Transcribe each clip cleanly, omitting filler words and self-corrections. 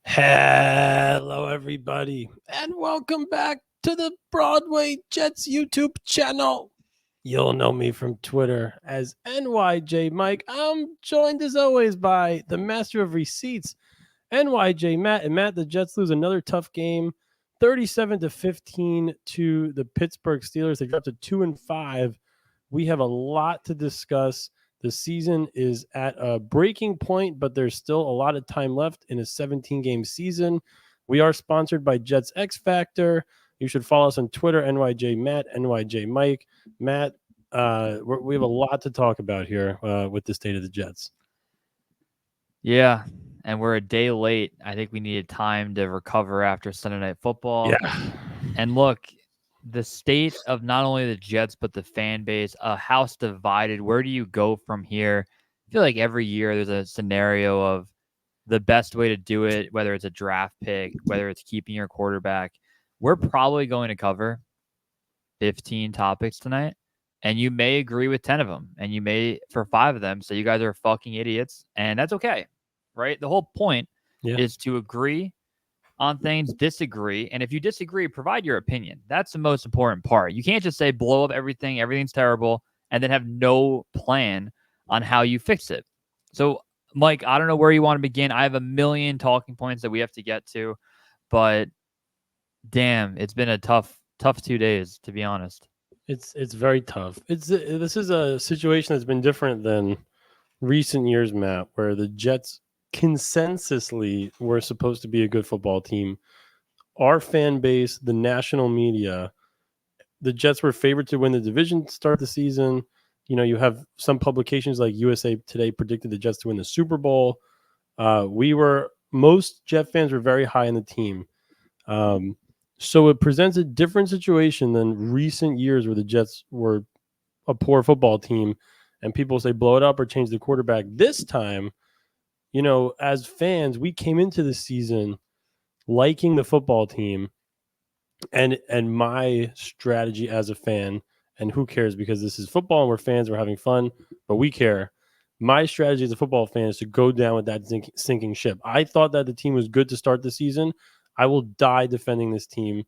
Hello, everybody, and welcome back to the Broadway Jets YouTube channel. You'll know me from Twitter as NYJ Mike. I'm joined as always by the master of receipts, NYJ Matt. And Matt, the Jets lose another tough game, 37-15 to the Pittsburgh Steelers. They dropped to 2-5. We have a lot to discuss. The season is at a breaking point, but there's still a lot of time left in a 17-game season. We are sponsored by Jets X Factor. You should follow us on Twitter, NYJ Matt, NYJ Mike. Matt, we have a lot to talk about here with the state of the Jets. Yeah, and we're a day late. I think we needed time to recover after Sunday Night Football. Yeah. And look, the state of not only the Jets, but the fan base, a house divided. Where do you go from here? I feel like every year there's a scenario of the best way to do it, whether it's a draft pick, whether it's keeping your quarterback. We're probably going to cover 15 topics tonight, and you may agree with 10 of them, and you may, for 5 of them, say you guys are fucking idiots, and that's okay, right? The whole point is to agree on things, disagree, and if you disagree, provide your opinion. That's the most important part. You can't just say blow up everything, everything's terrible, and then have no plan on how you fix it. So, Mike, I don't know where you want to begin. I have a million talking points that we have to get to, but damn, it's been a tough 2 days, to be honest. It's very tough. This is a situation that's been different than recent years, Matt, where the Jets consensusly were supposed to be a good football team. Our fan base, the national media, the Jets were favored to win the division to start the season. You know, you have some publications like USA Today predicted the Jets to win the Super Bowl. Most Jet fans were very high in the team. So it presents a different situation than recent years where the Jets were a poor football team and people say blow it up or change the quarterback. This time, you know, as fans, we came into the season liking the football team, and my strategy as a fan, and who cares because this is football and we're fans, we're having fun, but we care. My strategy as a football fan is to go down with that sinking ship. I thought that the team was good to start the season. I will die defending this team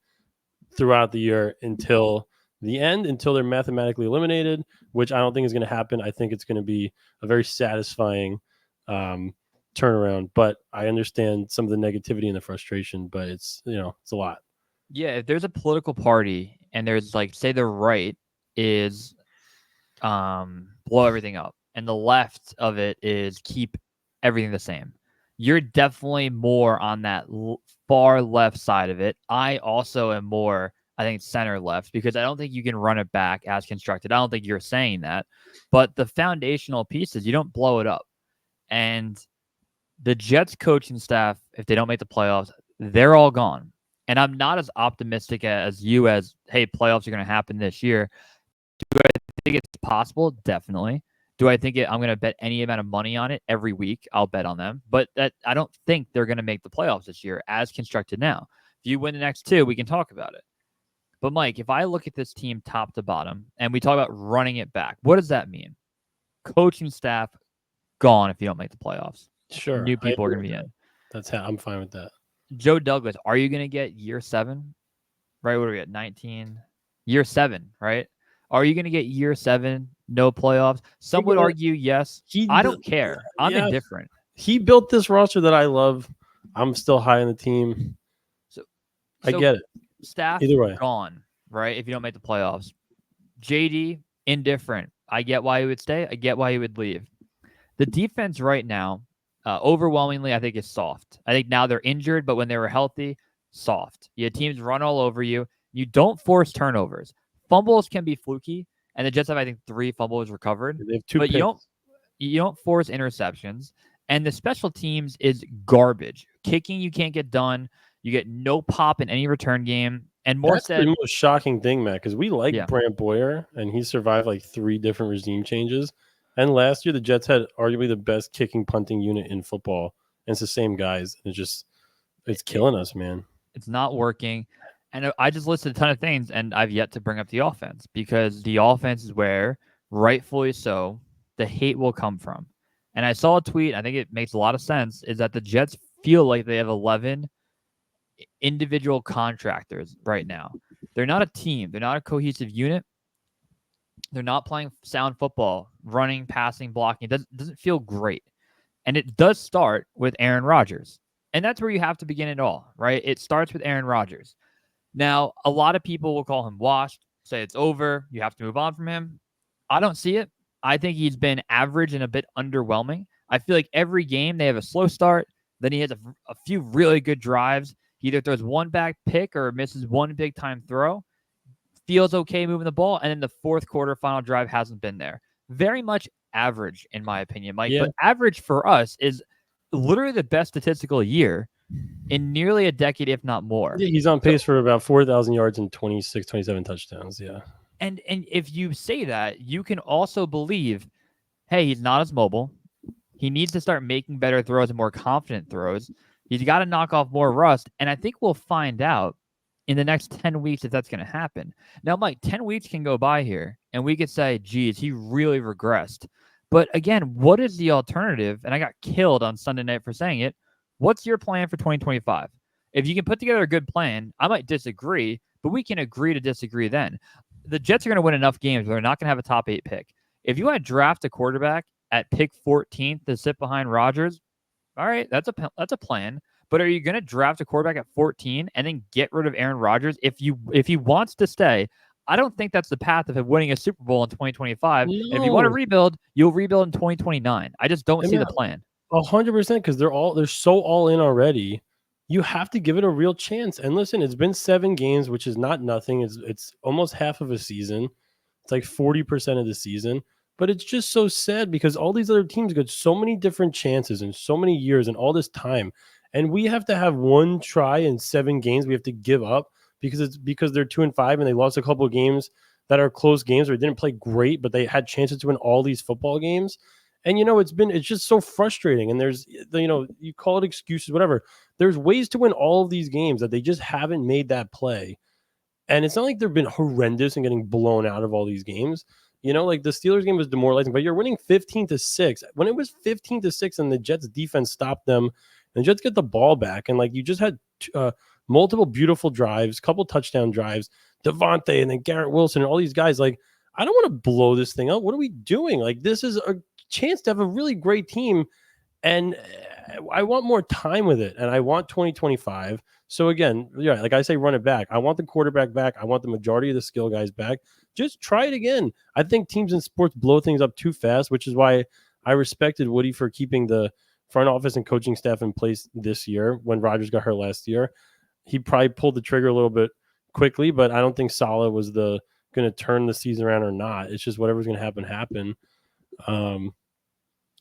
throughout the year until the end, until they're mathematically eliminated, which I don't think is going to happen. I think it's going to be a very satisfying turnaround, but I understand some of the negativity and the frustration, but it's a lot. Yeah, if there's a political party and there's like, say the right is blow everything up and the left of it is keep everything the same, you're definitely more on that far left side of it. I also am more, I think, center left, because I don't think you can run it back as constructed. I don't think you're saying that, but the foundational pieces, you don't blow it up. And the Jets coaching staff, if they don't make the playoffs, they're all gone. And I'm not as optimistic as you as, hey, playoffs are going to happen this year. Do I think it's possible? Definitely. Do I think I'm going to bet any amount of money on it every week? I'll bet on them. But I don't think they're going to make the playoffs this year as constructed now. If you win the next 2, we can talk about it. But, Mike, if I look at this team top to bottom and we talk about running it back, what does that mean? Coaching staff gone if you don't make the playoffs. Sure. New people are going to be in. I'm fine with that. Joe Douglas, are you going to get year 7? Right? What are we at? 19? Year 7, right? Are you going to get year 7, no playoffs? Some would argue yes. I don't care. I'm indifferent. He built this roster that I love. I'm still high on the team. So I get it. Staff either way gone, right? If you don't make the playoffs. JD, indifferent. I get why he would stay. I get why he would leave. The defense right now, overwhelmingly, I think is soft. I think now they're injured, but when they were healthy, soft. You had teams run all over you. You don't force turnovers. Fumbles can be fluky, and the Jets have, I think, 3 fumbles recovered. They have 2 but picks. You don't force interceptions, and the special teams is garbage. Kicking, you can't get done. You get no pop in any return game. And more That's the most shocking thing, Matt, because we like Brant Boyer, and he survived like 3 different regime changes. And last year, the Jets had arguably the best kicking punting unit in football, and it's the same guys. It's killing us, man. It's not working. And I just listed a ton of things, and I've yet to bring up the offense, because the offense is where, rightfully so, the hate will come from. And I saw a tweet, I think it makes a lot of sense, is that the Jets feel like they have 11 individual contractors right now. They're not a team. They're not a cohesive unit. They're not playing sound football, running, passing, blocking. It doesn't feel great. And it does start with Aaron Rodgers. And that's where you have to begin it all, right? It starts with Aaron Rodgers. Now, a lot of people will call him washed, say it's over, you have to move on from him. I don't see it. I think he's been average and a bit underwhelming. I feel like every game they have a slow start, then he has a few really good drives. He either throws one back pick or misses one big time throw. Feels okay moving the ball, and then the fourth quarter final drive hasn't been there. Very much average, in my opinion, Mike. Yeah. But average for us is literally the best statistical year in nearly a decade, if not more. Yeah, he's on pace for about 4,000 yards and 26, 27 touchdowns. Yeah. And if you say that, you can also believe, hey, he's not as mobile. He needs to start making better throws and more confident throws. He's got to knock off more rust. And I think we'll find out in the next 10 weeks if that's going to happen. Now, Mike, 10 weeks can go by here, and we could say, geez, he really regressed. But again, what is the alternative? And I got killed on Sunday night for saying it. What's your plan for 2025? If you can put together a good plan, I might disagree, but we can agree to disagree then. The Jets are going to win enough games where they're not going to have a top 8 pick. If you want to draft a quarterback at pick 14 to sit behind Rodgers, all right, that's a plan. But are you going to draft a quarterback at 14 and then get rid of Aaron Rodgers if he wants to stay? I don't think that's the path of him winning a Super Bowl in 2025. No. And if you want to rebuild, you'll rebuild in 2029. I just don't see the plan. 100%, because they're so all in already. You have to give it a real chance. And listen, it's been 7 games, which is not nothing. It's almost half of a season. It's like 40% of the season. But it's just so sad because all these other teams got so many different chances and so many years and all this time. And we have to have one try in 7 games we have to give up because they're 2-5 and they lost a couple of games that are close games or didn't play great, but they had chances to win all these football games. And it's just so frustrating. And there's you call it excuses, whatever. There's ways to win all of these games that they just haven't made that play. And it's not like they've been horrendous and getting blown out of all these games. Like the Steelers game was demoralizing, but you're winning 15-6. When it was 15-6 and the Jets defense stopped them, and the Jets get the ball back, and like you just had multiple beautiful drives, couple touchdown drives, Devontae and then Garrett Wilson and all these guys. Like, I don't want to blow this thing up. What are we doing? Like, this is a chance to have a really great team, and I want more time with it, and I want 2025. So again, yeah, like I say, run it back. I want the quarterback back. I want the majority of the skill guys back. Just try it again. I think teams in sports blow things up too fast, which is why I respected Woody for keeping the front office and coaching staff in place this year when Rodgers got hurt last year. He probably pulled the trigger a little bit quickly, but I don't think Saleh was going to turn the season around or not. It's just whatever's going to happen.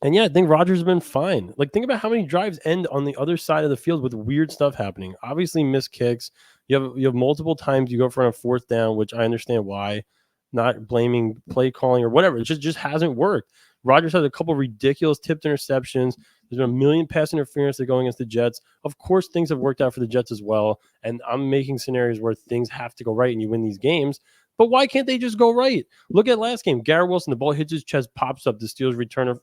And yeah, I think Rodgers has been fine. Like, think about how many drives end on the other side of the field with weird stuff happening. Obviously, missed kicks. You have multiple times you go for a 4th down, which I understand why. Not blaming play calling or whatever. It just hasn't worked. Rodgers has a couple ridiculous tipped interceptions. There's been a million pass interference that going against the Jets. Of course, things have worked out for the Jets as well. And I'm making scenarios where things have to go right and you win these games. But why can't they just go right? Look at last game. Garrett Wilson, the ball hits his chest, pops up. The Steelers return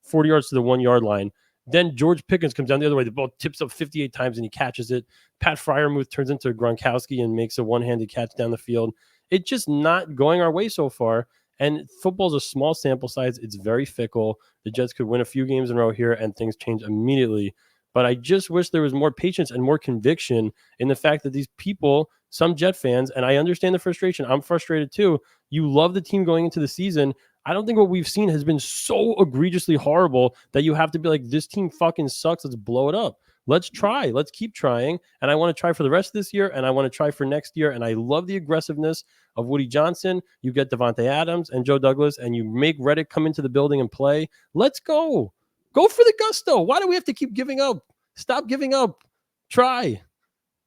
40 yards to the 1-yard line. Then George Pickens comes down the other way. The ball tips up 58 times and he catches it. Pat Freiermuth turns into Gronkowski and makes a one-handed catch down the field. It's just not going our way so far. And football's a small sample size. It's very fickle. The Jets could win a few games in a row here and things change immediately. But I just wish there was more patience and more conviction in the fact that these people, some Jet fans, and I understand the frustration. I'm frustrated too. You love the team going into the season. I don't think what we've seen has been so egregiously horrible that you have to be like, this team fucking sucks. Let's blow it up. Let's try. Let's keep trying. And I want to try for the rest of this year, and I want to try for next year. And I love the aggressiveness of Woody Johnson. You get Devontae Adams and Joe Douglas, and you make Reddick come into the building and play. Let's go. Go for the gusto. Why do we have to keep giving up? Stop giving up. Try.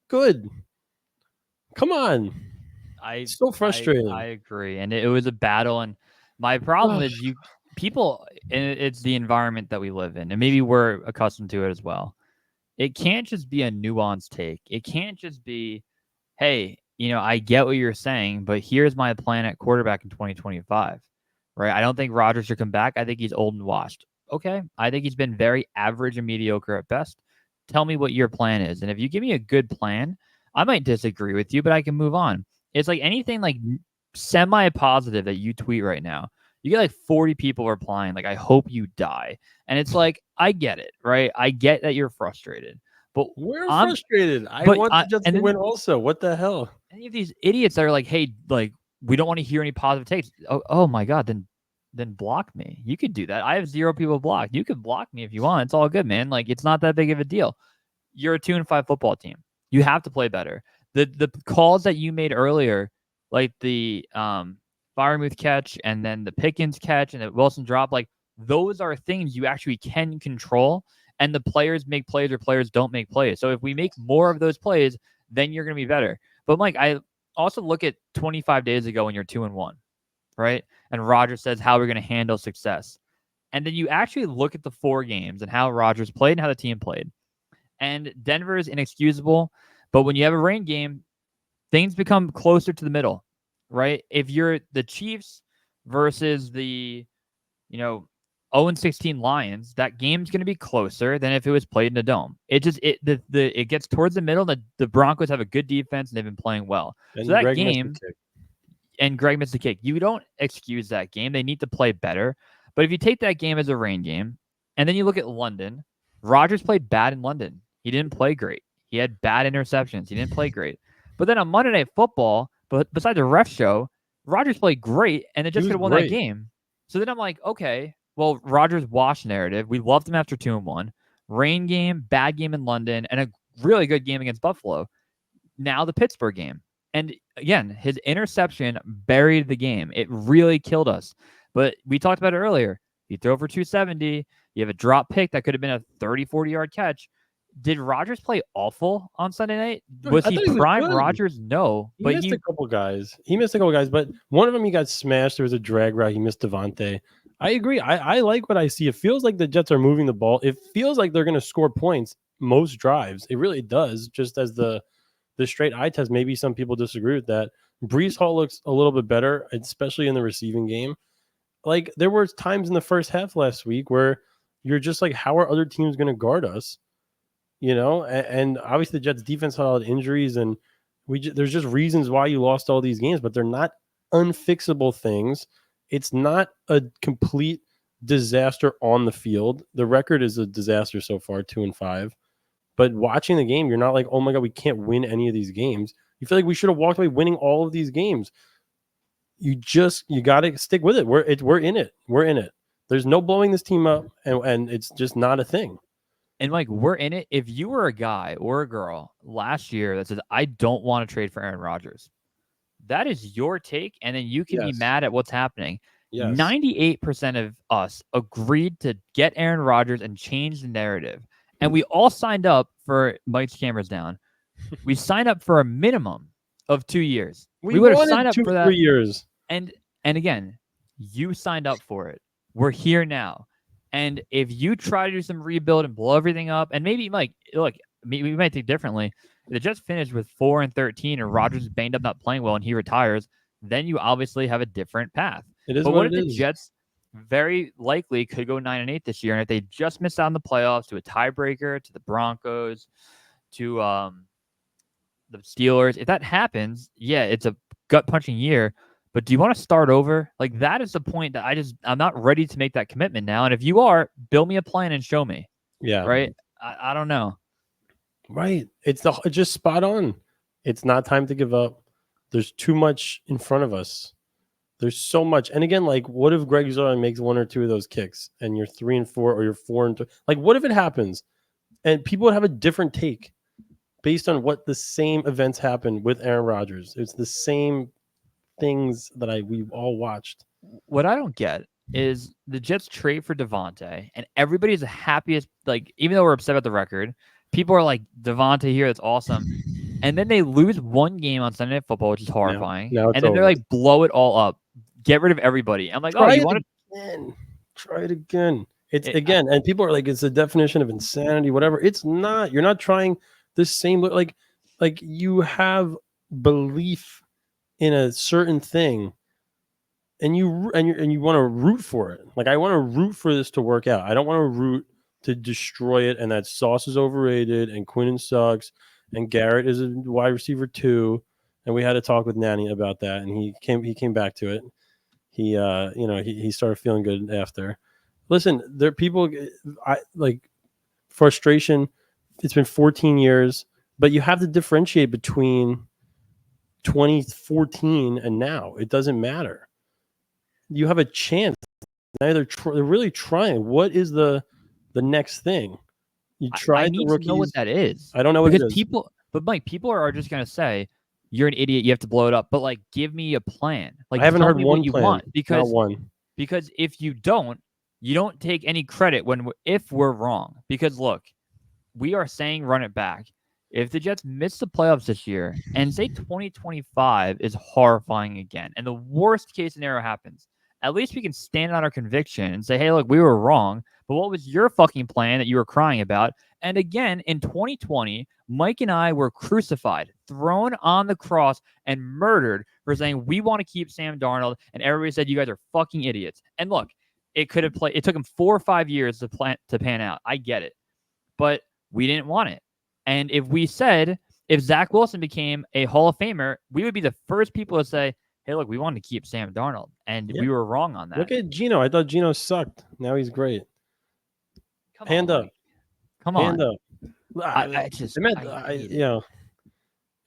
Good. Come on. It's so frustrating. I agree. And it was a battle. And my problem is it's the environment that we live in. And maybe we're accustomed to it as well. It can't just be a nuanced take. It can't just be, hey, I get what you're saying, but here's my plan at quarterback in 2025, right? I don't think Rodgers should come back. I think he's old and washed. Okay. I think he's been very average and mediocre at best. tell me what your plan is. And if you give me a good plan, I might disagree with you, but I can move on. It's like anything like semi-positive that you tweet right now. You get like 40 people replying, like, I hope you die. And it's like, I get it, right? I get that you're frustrated. But We're I'm frustrated. I but want I the Jets and to then win also. What the hell? any of these idiots that are like, hey, like, we don't want to hear any positive takes. Oh my God, then block me. You could do that. I have 0 people blocked. You could block me if you want. It's all good, man. Like, it's not that big of a deal. You're a 2-5 football team. You have to play better. The calls that you made earlier, like the Firemouth catch and then the Pickens catch and the Wilson drop, like those are things you actually can control. And the players make plays or players don't make plays. So if we make more of those plays, then you're going to be better. But Mike, I also look at 25 days ago when you're 2-1, right? And Rodgers says how we're going to handle success. And then you actually look at the 4 games and how Rodgers played and how the team played. And Denver is inexcusable, but when you have a rain game, things become closer to the middle, right? If you're the Chiefs versus the, 0-16 Lions, that game's going to be closer than if it was played in a dome. It gets towards the middle. The Broncos have a good defense and they've been playing well. So And that Greg missed the game, kick. and Greg missed the kick. You don't excuse that game. They need to play better. But if you take that game as a rain game, and then you look at London, Rodgers played bad in London. He didn't play great. He had bad interceptions. He didn't play great. But then on Monday Night Football, but besides the ref show, Rodgers played great, and the He Jets was could have won that great. game. So then I'm like, okay, well, Rodgers washed narrative. We loved him after 2-1. Rain game, bad game in London, and a really good game against Buffalo. Now the Pittsburgh game. And again, his interception buried the game. It really killed us. But we talked about it earlier. You throw for 270. You have a drop pick that could have been a 30, 40-yard catch. Did Rodgers play awful on Sunday night? Was I he thought he was prime good. Rodgers? No. He But missed a couple guys. But one of them he got smashed. There was a drag route. He missed Devontae. I agree. I like what I see. It feels like the Jets are moving the ball. It feels like they're going to score points most drives. It really does. Just as the straight eye test, maybe some people disagree with that. Brees Hall looks a little bit better, especially in the receiving game. Like there were times in the first half last week where you're just like, how are other teams going to guard us? And obviously the Jets defense had all the injuries, and there's just reasons why you lost all these games, but they're not unfixable things. It's not a complete disaster on the field. The record is a disaster so far, 2-5. But watching the game, you're not like, oh my God, we can't win any of these games. You feel like we should have walked away winning all of these games. You got to stick with it. We're in it. We're in it. There's no blowing this team up, and it's just not a thing. And like, we're in it. If you were a guy or a girl last year that says, I don't want to trade for Aaron Rodgers, that is your take. And then you can be Yes. mad at what's happening. Yes. 98% of us agreed to get Aaron Rodgers and change the narrative. And we all signed up for Mike's cameras down. We signed up for a minimum of 2 years. We would have signed up for that 3 years. And again, you signed up for it. We're here now. And if you try to do some rebuild and blow everything up, and maybe like, look, we might think differently. If the Jets finished with 4-13 and Rodgers is banged up, not playing well, and he retires, then you obviously have a different path. It is But what if it the is. Jets very likely could go 9-8 this year, and if they just miss out on the playoffs to a tiebreaker, to the Broncos, to the Steelers, if that happens, yeah, it's a gut punching year. But do you want to start over? Like, that is the point that I'm not ready to make that commitment now. And if you are, build me a plan and show me. Yeah. Right. I don't know. Right. It's just spot on. It's not time to give up. There's too much in front of us. There's so much. And again, like, what if Greg Zuerlein makes 1 or 2 of those kicks and you're 3-4 or you're 4-2? Like, what if it happens? And people would have a different take based on what the same events happened with Aaron Rodgers. It's the same things that we've all watched. What I don't get is the Jets trade for Devontae, and everybody's the happiest. Like, even though we're upset about the record, people are like, Devontae here, that's awesome. And then they lose one game on Sunday Night Football, which is horrifying. Now it's and then they're over. like, blow it all up, get rid of everybody. I'm like, oh, you want to try it again? Again, and people are like, it's the definition of insanity, whatever. It's not. You're not trying the same. Like you have belief in a certain thing, and you want to root for it. Like, I want to root for this to work out. I don't want to root to destroy it, and that Sauce is overrated, and Quinnen sucks, and Garrett is a wide receiver too. And we had a talk with Nanny about that, and he came back to it. He he started feeling good after. Listen, there are people, I like frustration. It's been 14 years, but you have to differentiate between 2014 and now. It doesn't matter. You have a chance. Now they're really trying. What is the next thing? You I tried the need to know what rookies. that is. I don't know what Because it is. but Mike, people are just gonna say you're an idiot. You have to blow it up. But like, give me a plan. Like, I haven't tell heard me what one you plan. want. Not one. Because if you don't take any credit if we're wrong. Because look, we are saying run it back. If the Jets miss the playoffs this year and say 2025 is horrifying again, and the worst case scenario happens, at least we can stand on our conviction and say, hey, look, we were wrong. But what was your fucking plan that you were crying about? And again, in 2020, Mike and I were crucified, thrown on the cross, and murdered for saying we want to keep Sam Darnold. And everybody said you guys are fucking idiots. And look, it could have played. It took him 4 or 5 years to pan out. I get it, but we didn't want it. And if Zach Wilson became a Hall of Famer, we would be the first people to say, hey, look, we wanted to keep Sam Darnold. And we were wrong on that. Look at Geno. I thought Geno sucked. Now he's great. Hand up. Come on. Hand up.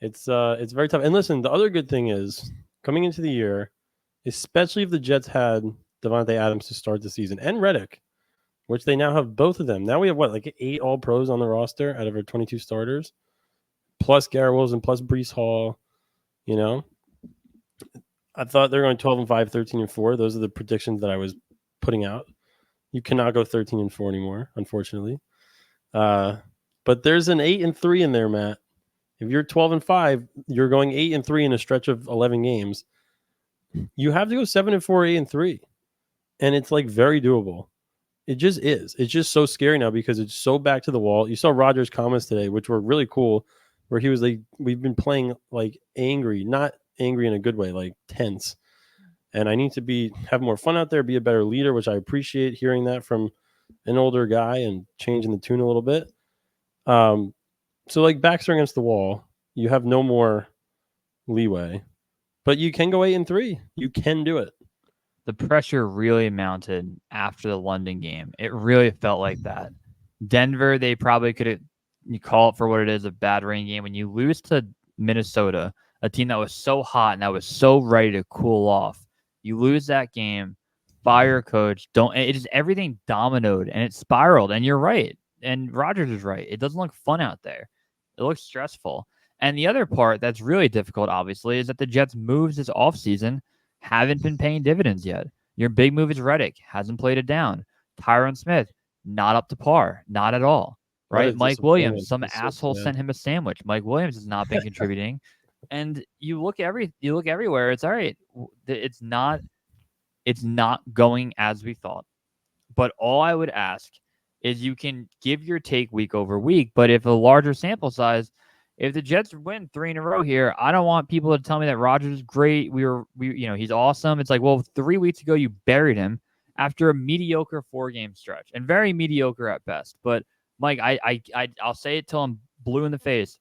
It's very tough. And listen, the other good thing is coming into the year, especially if the Jets had Devontae Adams to start the season and Reddick, which they now have both of them. Now we have like 8 All Pros on the roster out of our 22 starters, plus Garrett Wilson, plus Breece Hall. You know, I thought they're going 12-5, 13-4. Those are the predictions that I was putting out. You cannot go 13-4 anymore, unfortunately. But there's an 8-3 in there, Matt. If you're 12-5, you're going 8-3 in a stretch of 11 games. You have to go 7-4, 8-3, and it's like very doable. It just is. It's just so scary now because it's so back to the wall. You saw Rodgers' comments today, which were really cool, where he was like, "We've been playing like angry, not angry in a good way, like tense, and I need to have more fun out there, be a better leader," which I appreciate hearing that from an older guy and changing the tune a little bit. So like backs are against the wall. You have no more leeway, but you can go 8-3. You can do it. The pressure really mounted after the London game. It really felt like that. Denver, they probably could have, you call it for what it is, a bad rain game. When you lose to Minnesota, a team that was so hot and that was so ready to cool off, you lose that game, fire coach, it just everything dominoed and it spiraled. And you're right. And Rodgers is right. It doesn't look fun out there. It looks stressful. And the other part that's really difficult, obviously, is that the Jets' moves this offseason haven't been paying dividends yet. Your big move is Reddick, hasn't played it down. Tyron Smith, not up to par, not at all. Right? Mike Williams, some asshole sent him a sandwich. Mike Williams has not been contributing. And you look everywhere, it's all right. It's not going as we thought. But all I would ask is you can give your take week over week, but if a larger sample size, if the Jets win 3 in a row here, I don't want people to tell me that Rodgers is great. He's awesome. It's like, well, 3 weeks ago you buried him after a mediocre 4-game stretch and very mediocre at best. But Mike, I'll say it till I'm blue in the face.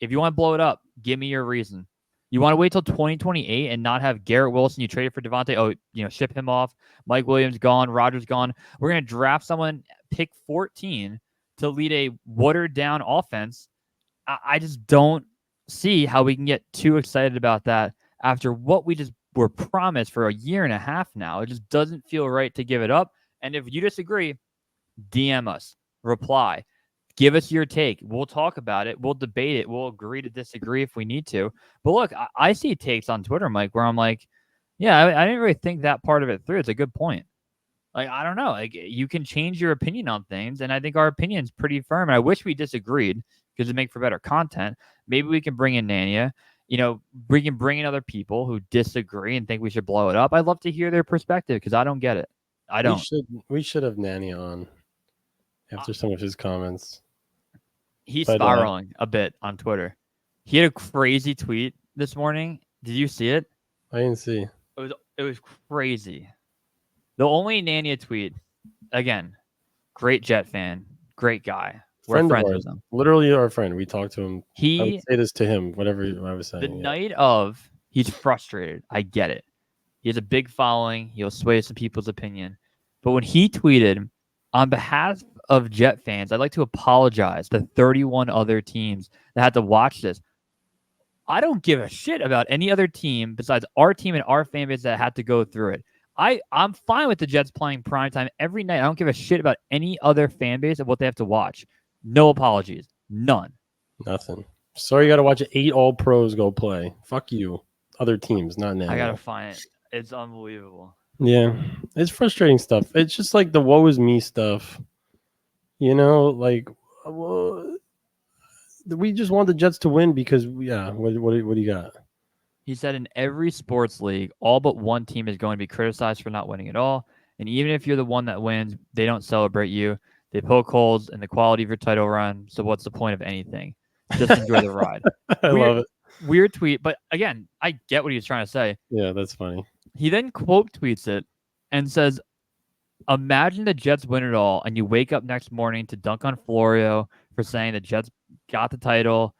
If you want to blow it up, give me your reason. You want to wait till 2028 and not have Garrett Wilson? You traded for Devontae. Ship him off. Mike Williams gone. Rodgers gone. We're going to draft someone, pick 14 to lead a watered down offense. I just don't see how we can get too excited about that after what we just were promised for a year and a half now. It just doesn't feel right to give it up. And if you disagree, DM us, reply, give us your take. We'll talk about it. We'll debate it. We'll agree to disagree if we need to. But look, I see takes on Twitter, Mike, where I'm like, yeah, I didn't really think that part of it through. It's a good point. Like, I don't know. Like, you can change your opinion on things, and I think our opinion's pretty firm. And I wish we disagreed because it'd make for better content. Maybe we can bring in Nania. We can bring in other people who disagree and think we should blow it up. I'd love to hear their perspective because I don't get it. I don't. We should have Nania on after some of his comments. He's spiraling a bit on Twitter. He had a crazy tweet this morning. Did you see it? I didn't see. It was crazy. The only Nania tweet, again, great Jet fan, great guy. We're Friend of friends ours, with him. literally our friend. We talked to him. I would He say this to him, whatever I was the saying. Yeah. night of, he's frustrated. I get it. He has a big following. He'll sway some people's opinion. But when he tweeted, on behalf of Jet fans, I'd like to apologize to 31 other teams that had to watch this. I don't give a shit about any other team besides our team and our fan base that had to go through it. I'm fine with the Jets playing primetime every night. I don't give a shit about any other fan base and what they have to watch. No apologies. None. Nothing. Sorry, you got to watch 8 all pros go play. Fuck you. Other teams, not now. I gotta find it. It's unbelievable. Yeah, it's frustrating stuff. It's just like the woe is me stuff. Like well, we just want the Jets to win because What do you got? He said in every sports league, all but one team is going to be criticized for not winning at all. And even if you're the one that wins, they don't celebrate you. They poke holes in the quality of your title run. So what's the point of anything? Just enjoy the ride. I love it. Weird tweet, but again, I get what he was trying to say. Yeah, that's funny. He then quote tweets it and says, imagine the Jets win it all and you wake up next morning to dunk on Florio for saying the Jets got the title.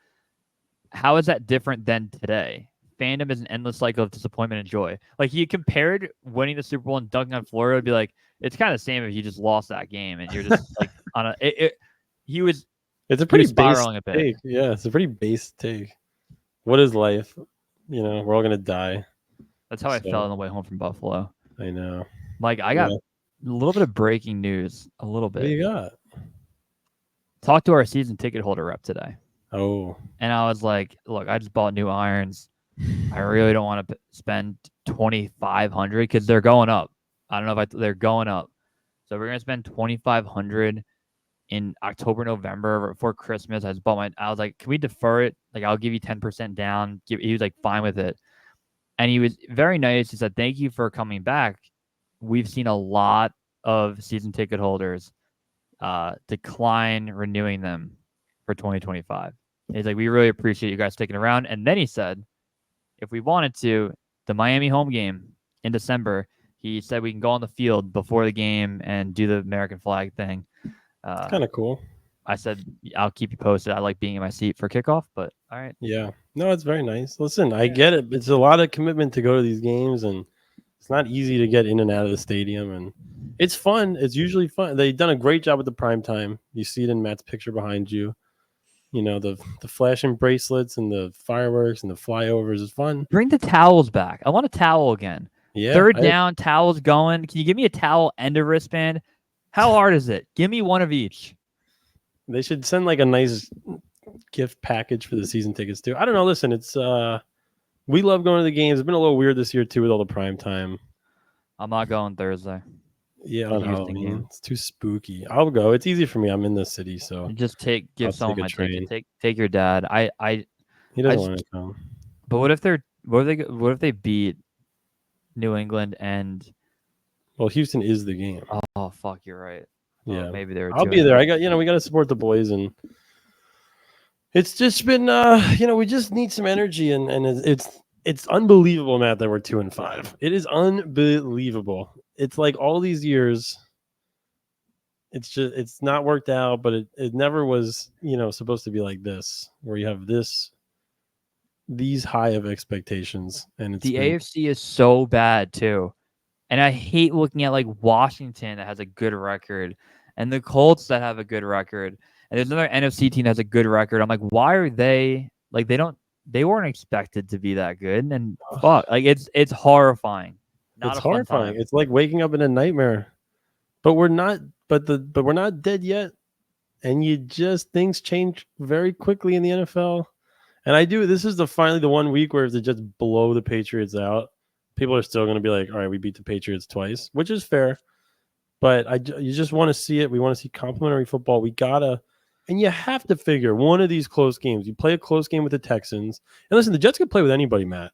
How is that different than today? Fandom is an endless cycle of disappointment and joy. Like, he compared winning the Super Bowl and dunking on Florio to be like, it's kind of the same if you just lost that game and you're just like on a It's a pretty spiraling base a bit. take. Yeah, it's a pretty base take. What is life? We're all gonna die. That's how I felt on the way home from Buffalo. I know. Mike, I got a little bit of breaking news. A little bit. What do you got? Talked to our season ticket holder rep today. Oh. And I was like, look, I just bought new irons. I really don't want to spend $2,500 because they're going up. I don't know if they're going up. So we're gonna spend $2,500 in October, November before Christmas. I was like, can we defer it? Like, I'll give you 10% down. He was like fine with it. And he was very nice. He said, thank you for coming back. We've seen a lot of season ticket holders decline renewing them for 2025. He's like, we really appreciate you guys sticking around. And then he said, if we wanted to, the Miami home game in December, he said we can go on the field before the game and do the American flag thing. It's kind of cool. I said, I'll keep you posted. I like being in my seat for kickoff, but all right. Yeah. No, it's very nice. Listen, I get it. It's a lot of commitment to go to these games, and it's not easy to get in and out of the stadium. And it's fun. It's usually fun. They've done a great job with the prime time. You see it in Matt's picture behind you. The flashing bracelets and the fireworks and the flyovers is fun. Bring the towels back. I want a towel again. Yeah. Third down, towels going. Can you give me a towel and a wristband? How hard is it? Give me one of each. They should send like a nice gift package for the season tickets too. I don't know. Listen, it's we love going to the games. It's been a little weird this year too with all the prime time. I'm not going Thursday. Yeah, on Halloween. It's too spooky. I'll go. It's easy for me. I'm in the city, so just give someone my ticket. Take your dad. He doesn't want to come. But what if they beat New England and well, Houston is the game. Oh fuck, you're right. Yeah, maybe they're. I'll be there. We got to support the boys, and it's just been we just need some energy, and it's unbelievable, Matt, that we're 2-5. It is unbelievable. It's like all these years, it's not worked out, but it never was, supposed to be like this, where you have these high of expectations. And the AFC is so bad too. And I hate looking at like Washington that has a good record and the Colts that have a good record. And there's another NFC team that has a good record. I'm like, why are they like, they weren't expected to be that good. And fuck, like it's horrifying. It's horrifying. It's like waking up in a nightmare. But we're not we're not dead yet. And things change very quickly in the NFL. And this is finally the 1 week where if they just blow the Patriots out, people are still going to be like, all right, we beat the Patriots twice, which is fair. But you just want to see it. We want to see complimentary football. And you have to figure one of these close games. You play a close game with the Texans. And listen, the Jets can play with anybody, Matt.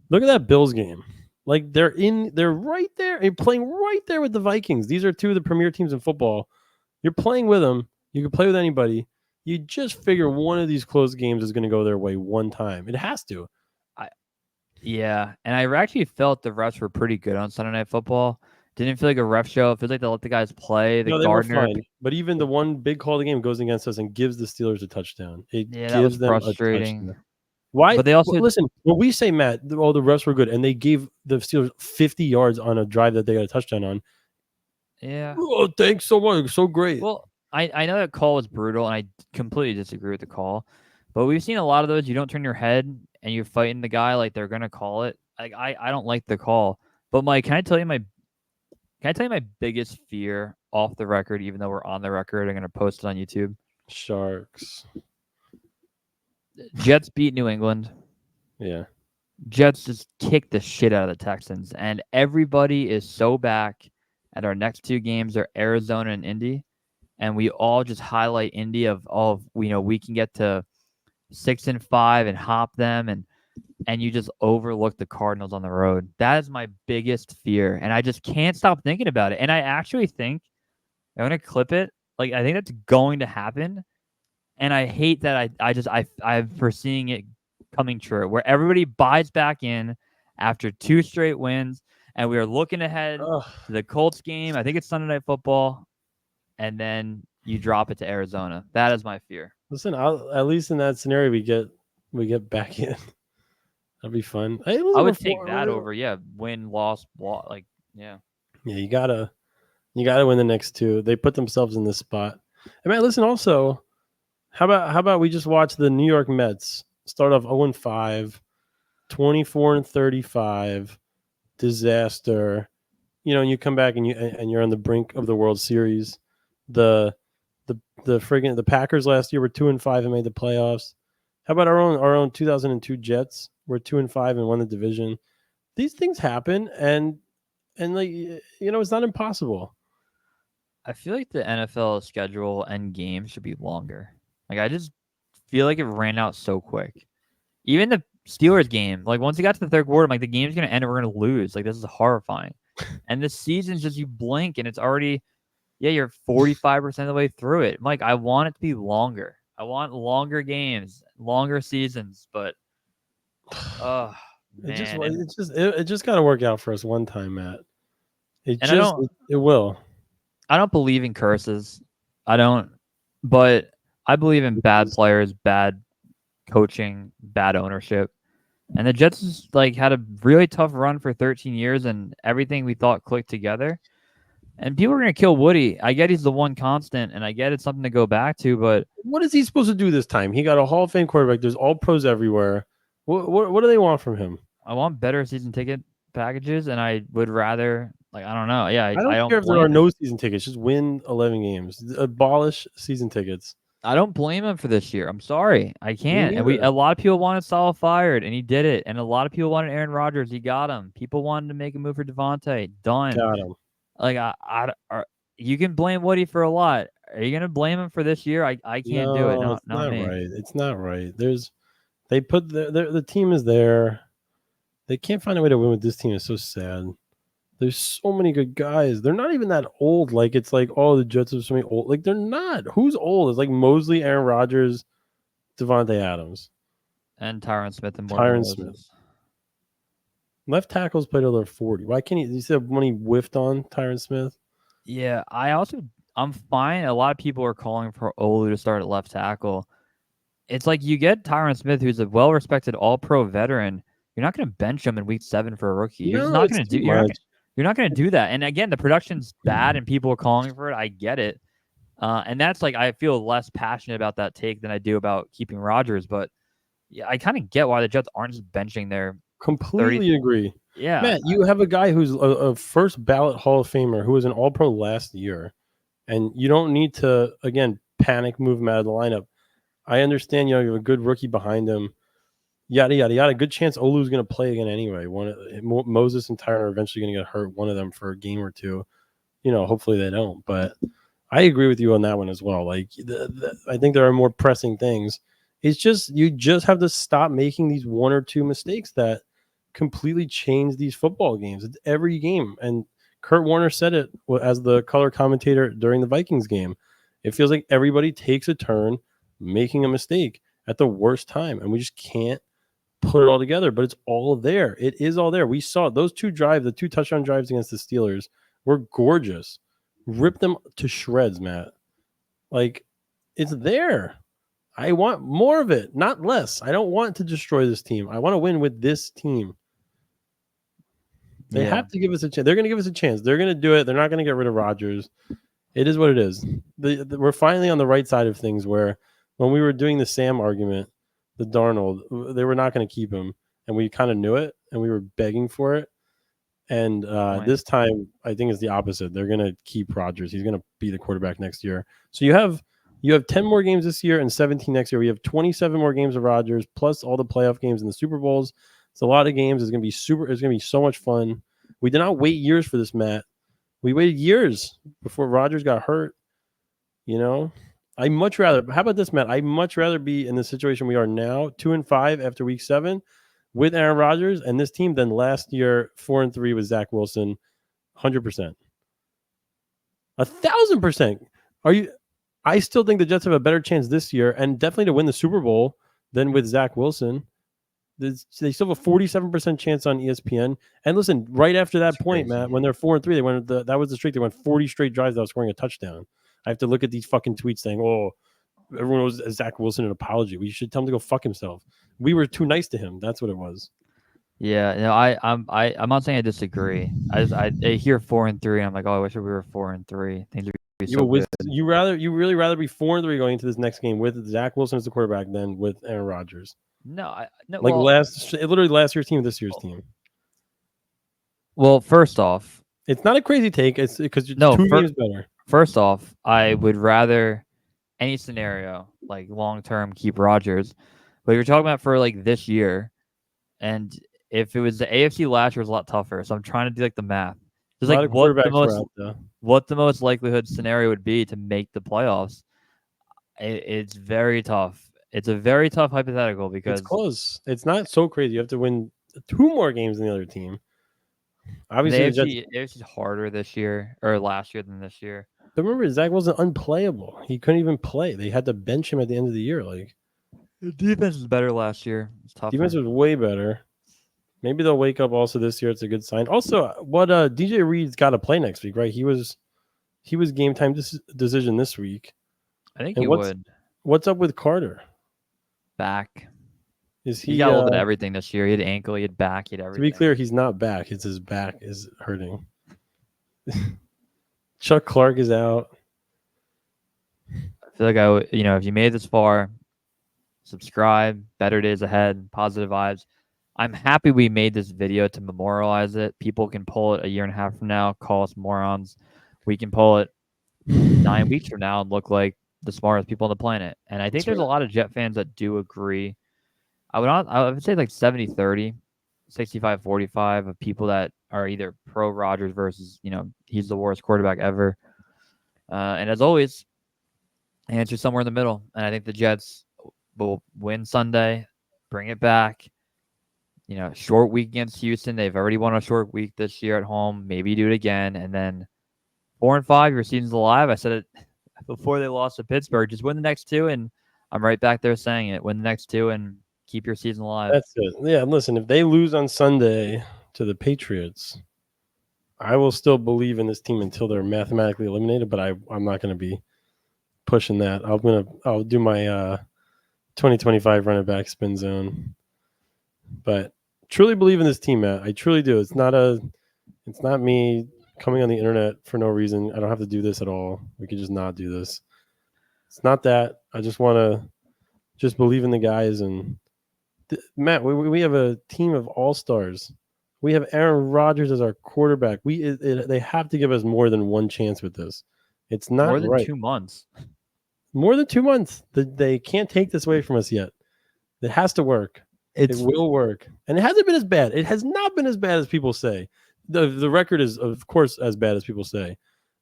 Look at that Bills game. Like they're right there and playing right there with the Vikings. These are two of the premier teams in football. You're playing with them. You can play with anybody. You just figure one of these close games is going to go their way one time. It has to. Yeah, and I actually felt the refs were pretty good on Sunday Night Football. Didn't feel like a ref show. It feels like they let the guys play. The No, they were Gardner, fine. But even the one big call of the game goes against us and gives the Steelers a touchdown. It yeah, that was gives them a frustrating. touchdown. Why? But they also, Listen, when we say, Matt, all the refs were good, and they gave the Steelers 50 yards on a drive that they got a touchdown on. yeah. Oh, thanks so much. So great. Well, I know that call was brutal, and I completely disagree with the call. But we've seen a lot of those. You don't turn your head, and you're fighting the guy like they're gonna call it. Like I don't like the call. But Mike, can I tell you my biggest fear off the record? Even though we're on the record, I'm gonna post it on YouTube. Sharks. Jets beat New England. Yeah. Jets just kicked the shit out of the Texans, and everybody is so back at our next two games are Arizona and Indy, and we all just highlight Indy of we can get to 6-5 and hop them, and you just overlook the Cardinals on the road. That is my biggest fear, and I just can't stop thinking about it. And I actually think I'm gonna clip it. Like I think that's going to happen, and I hate that I'm foreseeing it coming true, where everybody buys back in after 2 straight wins, and we are looking ahead Ugh. to the Colts game. I think it's Sunday Night Football, and then you drop it to Arizona. That is my fear. Listen, at least in that scenario, we get back in. That'd be fun. Hey, I would take that over, win, loss, like, yeah. Yeah, you gotta win the next two. They put themselves in this spot. And man, listen, also, how about we just watch the New York Mets start off 0-5, 24-35, disaster. And you come back and you're on the brink of the World Series. The the Packers last year were 2-5 and made the playoffs. How about our own 2002 Jets? We're 2-5 and won the division. These things happen, and like it's not impossible. I feel like the NFL schedule and games should be longer. Like I just feel like it ran out so quick. Even the Steelers game, like once you got to the third quarter, I'm like the game's gonna end and we're gonna lose. Like this is horrifying. And the season's just you blink and it's already, you're 45% of the way through it. Like I want it to be longer. I want longer games, longer seasons, but oh man. It just got to work out for us one time, Matt. It will. I don't believe in curses. I don't, but I believe in bad players, bad coaching, bad ownership. And the Jets just, had a really tough run for 13 years, and everything we thought clicked together. And people are going to kill Woody. I get he's the one constant, and I get it's something to go back to, but what is he supposed to do this time? He got a Hall of Fame quarterback. There's all pros everywhere. What do they want from him? I want better season ticket packages, and I would rather, I don't know. Yeah, I don't care if there are no season tickets. Just win 11 games. Abolish season tickets. I don't blame him for this year. I'm sorry. I can't. And a lot of people wanted Salah fired, and he did it. And a lot of people wanted Aaron Rodgers. He got him. People wanted to make a move for Devontae. Done. Got him. You can blame Woody for a lot. Are you gonna blame him for this year? I can't do it. It's not me. Right. It's not right. They put the team is there. They can't find a way to win with this team. It's so sad. There's so many good guys. They're not even that old. Like it's like, oh, the Jets have so many old. Like they're not. Who's old? It's like Mosley, Aaron Rodgers, Devontae Adams, and Tyron Smith and Tyron Smith. Left tackles play till they're 40. Why can't he? You said when he whiffed on Tyron Smith. Yeah, I'm fine. A lot of people are calling for Olu to start at left tackle. It's like you get Tyron Smith, who's a well-respected All-Pro veteran. You're not going to bench him in Week 7 for a rookie. You're just not going to do. You're not going to do that. And again, the production's bad, and people are calling for it. I get it, and that's I feel less passionate about that take than I do about keeping Rodgers. But yeah, I kind of get why the Jets aren't just benching their. Completely agree. Yeah, Matt, you have a guy who's a first ballot Hall of Famer who was an All-Pro last year, and you don't need to again panic move him out of the lineup. I understand, you have a good rookie behind him. Yada yada yada. Good chance Olu's going to play again anyway. Moses and Tyron are eventually going to get hurt. One of them for a game or two. Hopefully they don't. But I agree with you on that one as well. I think there are more pressing things. It's just you just have to stop making these one or two mistakes that completely change these football games. It's every game. And Kurt Warner said it as the color commentator during the Vikings game. It feels like everybody takes a turn making a mistake at the worst time, and we just can't put it all together. But it's all there. It is all there. We saw those two the 2 touchdown drives against the Steelers We're gorgeous. Rip them to shreds, Matt. Like, it's there. I want more of it, not less. I don't want to destroy this team. I want to win with this team. They have to give us a chance. They're going to give us a chance. They're going to do it. They're not going to get rid of Rodgers. It is what it is. We're finally on the right side of things where when we were doing the Sam argument, the Darnold, they were not going to keep him. And we kind of knew it, and we were begging for it. And this time, I think it's the opposite. They're going to keep Rodgers. He's going to be the quarterback next year. So you have 10 more games this year and 17 next year. We have 27 more games of Rodgers plus all the playoff games and the Super Bowls. It's a lot of games. It's going to be super. It's going to be so much fun. We did not wait years for this, Matt. We waited years before Rodgers got hurt. You know, I much rather. How about this, Matt? I much rather be in the situation we are now, 2-5 after week 7, with Aaron Rodgers and this team than last year 4-3 with Zach Wilson. 100%, 1,000%. Are you? I still think the Jets have a better chance this year, and definitely to win the Super Bowl than with Zach Wilson. They still have a 47% chance on ESPN. And listen, right after that point, Matt, when they're 4-3, they went. That was the streak. They went 40 straight drives without scoring a touchdown. I have to look at these fucking tweets saying, "Oh, everyone owes Zach Wilson an apology. We should tell him to go fuck himself. We were too nice to him." That's what it was. Yeah, no, I'm not saying I disagree. I hear 4-3, and I'm like, oh, I wish we were 4-3. Things would be so good. You really rather be 4-3 going into this next game with Zach Wilson as the quarterback than with Aaron Rodgers. No, no. Like literally last year's team, this year's team. Well, first off, it's not a crazy take. It's because two games better. First off, I would rather any scenario like long term keep Rodgers, but you're talking about for like this year, and if it was the AFC last year, was a lot tougher. So I'm trying to do like the math. Just like what the most likelihood scenario would be to make the playoffs. It's very tough. It's a very tough hypothetical because it's close. It's not so crazy. You have to win 2 more games than the other team. Obviously, the AFC's harder this year or last year than this year. But remember, Zach wasn't unplayable. He couldn't even play. They had to bench him at the end of the year. Like the defense was better last year. It's tough. Defense was way better. Maybe they'll wake up also this year. It's a good sign. Also, what DJ Reed's got to play next week, right? He was game time decision this week. I think he would. What's up with Carter? Back. He got a little bit of everything this year. He had ankle, he had back, he had everything. To be clear, he's not back. It's his back is hurting. Chuck Clark is out. I feel like if you made it this far, subscribe. Better days ahead. Positive vibes. I'm happy we made this video to memorialize it. People can pull it a year and a half from now, call us morons. We can pull it 9 weeks from now and look like the smartest people on the planet. And I think there's a lot of Jet fans that do agree. I would say like 70-30, 65-45 of people that are either pro Rodgers versus, he's the worst quarterback ever. And as always, the answer's somewhere in the middle. And I think the Jets will win Sunday, bring it back. Short week against Houston. They've already won a short week this year at home. Maybe do it again. And then 4-5, your season's alive. I said it before they lost to Pittsburgh. Just win the next 2, and I'm right back there saying it. Win the next 2 and keep your season alive. That's it. Yeah, listen, if they lose on Sunday to the Patriots, I will still believe in this team until they're mathematically eliminated, but I'm not going to be pushing that. I'll do my 2025 run it back spin zone. But truly believe in this team, Matt. I truly do. It's not me coming on the internet for no reason. I don't have to do this at all. We could just not do this. It's not that. I just want to just believe in the guys. And Matt, we have a team of all-stars. We have Aaron Rodgers as our quarterback. They have to give us more than one chance with this. It's not more than right. 2 months. More than 2 months. They can't take this away from us yet. It has to work. It will work. And it hasn't been as bad. It has not been as bad as people say. The record is, of course, as bad as people say.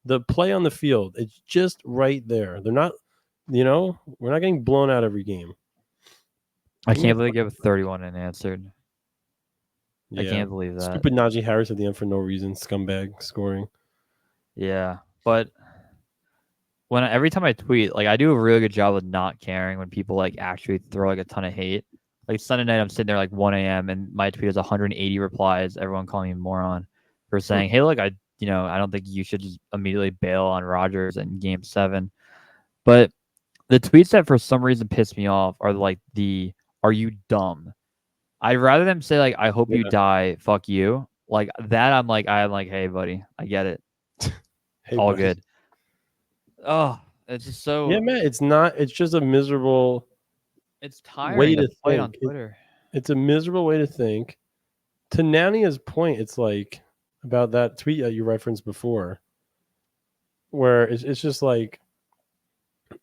The play on the field, it's just right there. They're not, we're not getting blown out every game. I can't believe you have 31 unanswered. Yeah. I can't believe that. Stupid Najee Harris at the end for no reason. Scumbag scoring. Yeah. But every time I tweet, like I do a really good job of not caring when people like actually throw like a ton of hate. Like Sunday night, I'm sitting there like 1 a.m. and my tweet has 180 replies. Everyone calling me a moron for saying, "Hey, look, I I don't think you should just immediately bail on Rodgers in Game 7. But the tweets that for some reason piss me off are like "Are you dumb?" I'd rather them say like "I hope you Yeah. die, fuck you." Like that, I'm like, hey, buddy, I get it. Hey, All buddy. good. Oh, it's just Yeah, so man. It's not. It's just a miserable it's way tiring to to fight on think. Twitter. It's a miserable way to think. To Nania's point, it's like about that tweet that you referenced before, where it's just like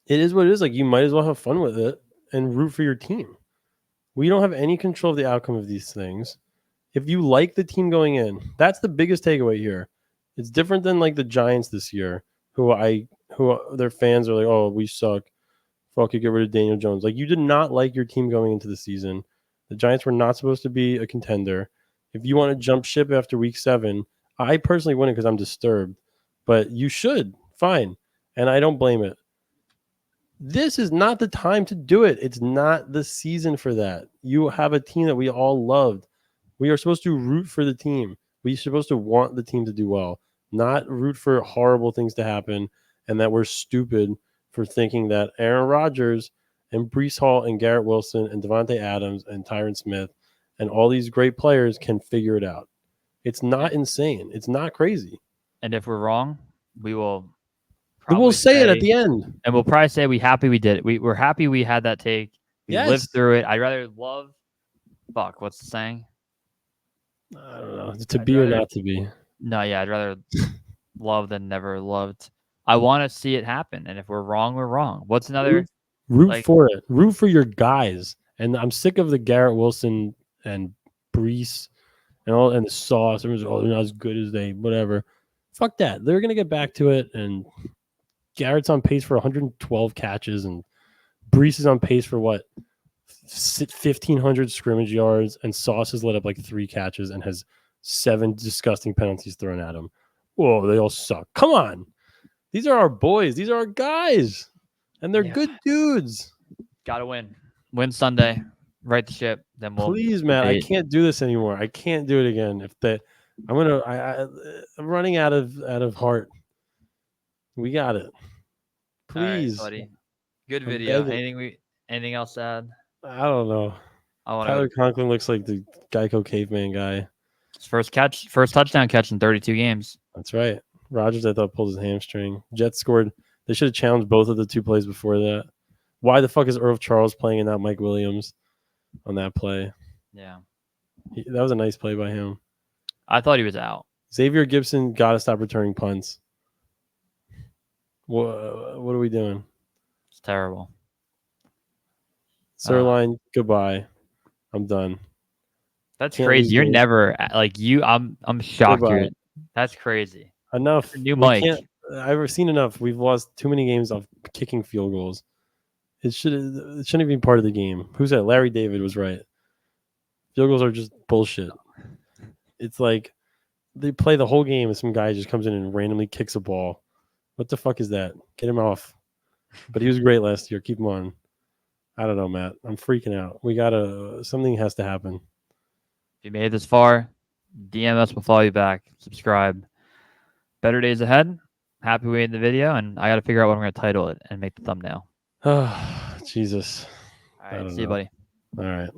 it is what it is. Like you might as well have fun with it and root for your team. We don't have any control of the outcome of these things. If you like the team going in, that's the biggest takeaway here. It's different than like the Giants this year, who their fans are like, oh, we suck. Fuck you, get rid of Daniel Jones. Like you did not like your team going into the season. The Giants were not supposed to be a contender. If you want to jump ship after week 7, I personally wouldn't because I'm disturbed. But you should. Fine. And I don't blame it. This is not the time to do it. It's not the season for that. You have a team that we all loved. We are supposed to root for the team. We're supposed to want the team to do well, not root for horrible things to happen and that we're stupid for thinking that Aaron Rodgers and Brees Hall and Garrett Wilson and Devontae Adams and Tyron Smith and all these great players can figure it out. It's not insane. It's not crazy. And if we're wrong, we will We'll probably say it at say, the end. and we'll probably say we're happy we did it. We're happy we had that take. We lived Yes. through it. I'd rather love. Fuck, what's the saying? I don't know. To be or not to be. No, yeah, I'd rather love than never loved. I want to see it happen, and if we're wrong, we're wrong. What's another? Root for it. Root for your guys. And I'm sick of the Garrett Wilson and Brees and the Sauce. Everyone's they're not as good as they whatever. Fuck that. They're gonna get back to it. And Garrett's on pace for 112 catches, and Brees is on pace for what 1,500 scrimmage yards, and Sauce has let up like 3 catches and has 7 disgusting penalties thrown at him. Whoa, they all suck. Come on. These are our boys. These are our guys. And they're good dudes. Gotta win. Win Sunday. Right the ship. Then we'll please, Matt. I can't do this anymore. I can't do it again. I'm running out of heart. We got it. Please, all right, buddy. Good video. Anything else to add? I don't know. Tyler Conklin looks like the Geico caveman guy. His first touchdown catch in 32 games. That's right. Rodgers, I thought, pulled his hamstring. Jets scored. They should have challenged both of the 2 plays before that. Why the fuck is Irv Charles playing and not Mike Williams on that play? Yeah. That was a nice play by him. I thought he was out. Xavier Gibson got to stop returning punts. What are we doing? It's terrible. Sirline, goodbye. I'm done. That's crazy. You're never like you. I'm shocked. That's crazy. Enough. New Mike. I've seen enough. We've lost too many games off kicking field goals. It shouldn't be part of the game. Who said? Larry David was right. Field goals are just bullshit. It's like they play the whole game and some guy just comes in and randomly kicks a ball. What the fuck is that? Get him off. But he was great last year. Keep him on. I don't know, Matt. I'm freaking out. Something has to happen. If you made it this far, DM us. We'll follow you back. Subscribe. Better days ahead. Happy we made the video, and I got to figure out what I'm going to title it and make the thumbnail. Oh, Jesus. All right. See you, buddy. All right.